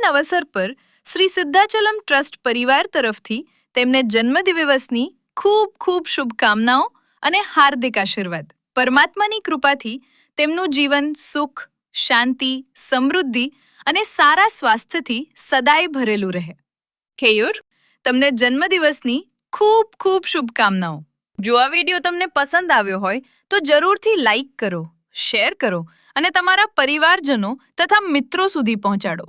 અવસર પર શ્રી સિદ્ધાચલમ ટ્રસ્ટ પરિવાર તરફથી તેમને જન્મદિવસની ખૂબ ખૂબ શુભકામનાઓ અને હાર્દિક આશીર્વાદ. પરમાત્માની કૃપાથી તેમનું જીવન સુખ, શાંતિ, સમૃદ્ધિ અને સારા સ્વાસ્થ્યથી સદાય ભરેલું રહે. ખેયુર, તમને જન્મદિવસની ખૂબ ખૂબ શુભકામનાઓ. જો આ વિડીયો તમને પસંદ આવ્યો હોય તો જરૂરથી લાઈક કરો, શેર કરો અને તમારા પરિવારજનો તથા મિત્રો સુધી પહોંચાડો.